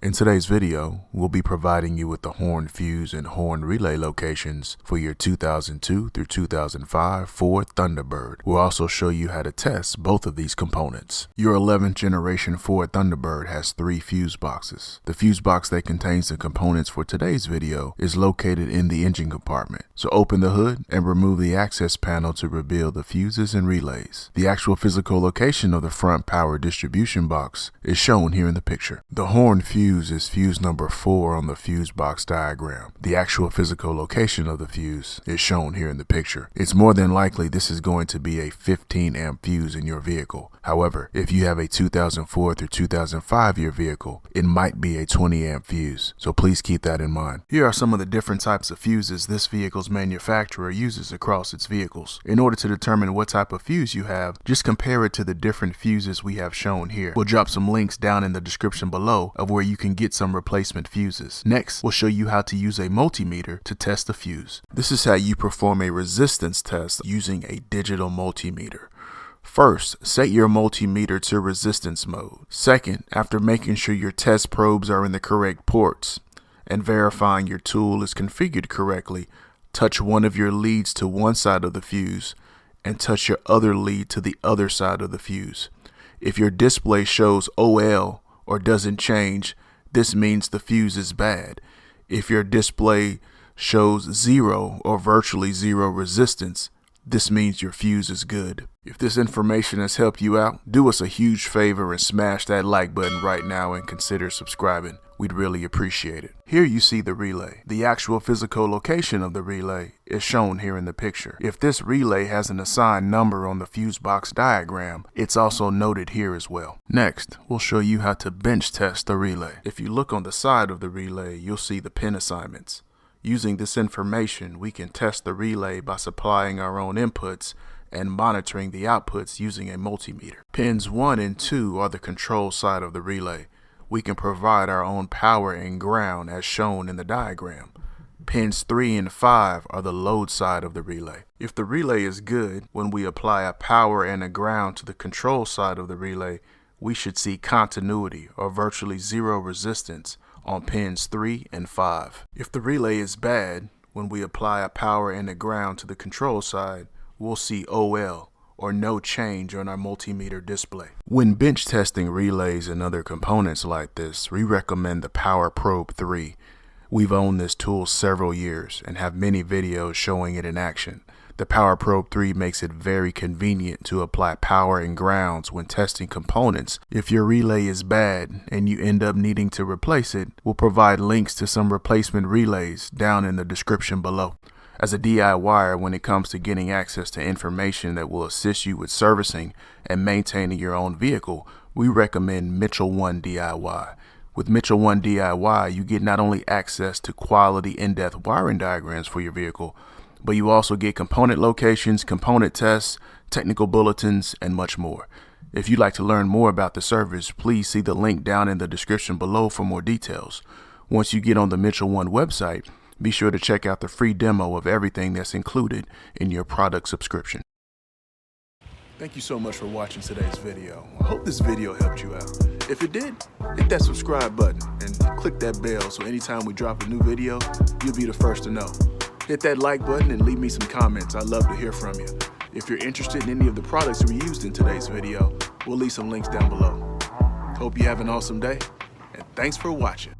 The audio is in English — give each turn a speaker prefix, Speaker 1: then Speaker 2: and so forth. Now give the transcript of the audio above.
Speaker 1: In today's video, we'll be providing you with the horn fuse and horn relay locations for your 2002 through 2005 Ford Thunderbird. We'll also show you how to test both of these components. Your 11th generation Ford Thunderbird has 3 fuse boxes. The fuse box that contains the components for today's video is located in the engine compartment. So open the hood and remove the access panel to reveal the fuses and relays. The actual physical location of the front power distribution box is shown here in the picture. The horn fuse is fuse number 4 on the fuse box diagram. The actual physical location of the fuse is shown here in the picture. It's more than likely this is going to be a 15 amp fuse in your vehicle. However, if you have a 2004 through 2005 year vehicle, it might be a 20 amp fuse. So please keep that in mind. Here are some of the different types of fuses this vehicle's manufacturer uses across its vehicles. In order to determine what type of fuse you have, just compare it to the different fuses we have shown here. We'll drop some links down in the description below of where you can get some replacement fuses. Next, we'll show you how to use a multimeter to test the fuse. This is how you perform a resistance test using a digital multimeter. First, set your multimeter to resistance mode. Second, after making sure your test probes are in the correct ports and verifying your tool is configured correctly, touch one of your leads to one side of the fuse and touch your other lead to the other side of the fuse. If your display shows OL or doesn't change, this means the fuse is bad. If your display shows 0 or virtually 0 resistance, this means your fuse is good. If this information has helped you out, do us a huge favor and smash that like button right now and consider subscribing. We'd really appreciate it. Here you see the relay. The actual physical location of the relay is shown here in the picture. If this relay has an assigned number on the fuse box diagram, it's also noted here as well. Next, we'll show you how to bench test the relay. If you look on the side of the relay, you'll see the pin assignments. Using this information, we can test the relay by supplying our own inputs and monitoring the outputs using a multimeter. Pins 1 and 2 are the control side of the relay. We can provide our own power and ground as shown in the diagram. Pins 3 and 5 are the load side of the relay. If the relay is good, when we apply a power and a ground to the control side of the relay, we should see continuity or virtually 0 resistance on pins 3 and 5. If the relay is bad, when we apply a power and a ground to the control side, we'll see OL or no change on our multimeter display. When bench testing relays and other components like this, we recommend the Power Probe 3. We've owned this tool several years and have many videos showing it in action. The Power Probe 3 makes it very convenient to apply power and grounds when testing components. If your relay is bad and you end up needing to replace it, we'll provide links to some replacement relays down in the description below. As a DIYer, when it comes to getting access to information that will assist you with servicing and maintaining your own vehicle, we recommend Mitchell 1 DIY. With Mitchell 1 DIY, you get not only access to quality in-depth wiring diagrams for your vehicle, but you also get component locations, component tests, technical bulletins, and much more. If you'd like to learn more about the service, please see the link down in the description below for more details. Once you get on the Mitchell 1 website, be sure to check out the free demo of everything that's included in your product subscription. Thank you so much for watching today's video. I hope this video helped you out. If it did, hit that subscribe button and click that bell so anytime we drop a new video, you'll be the first to know. Hit that like button and leave me some comments. I'd love to hear from you. If you're interested in any of the products we used in today's video, we'll leave some links down below. Hope you have an awesome day, and thanks for watching.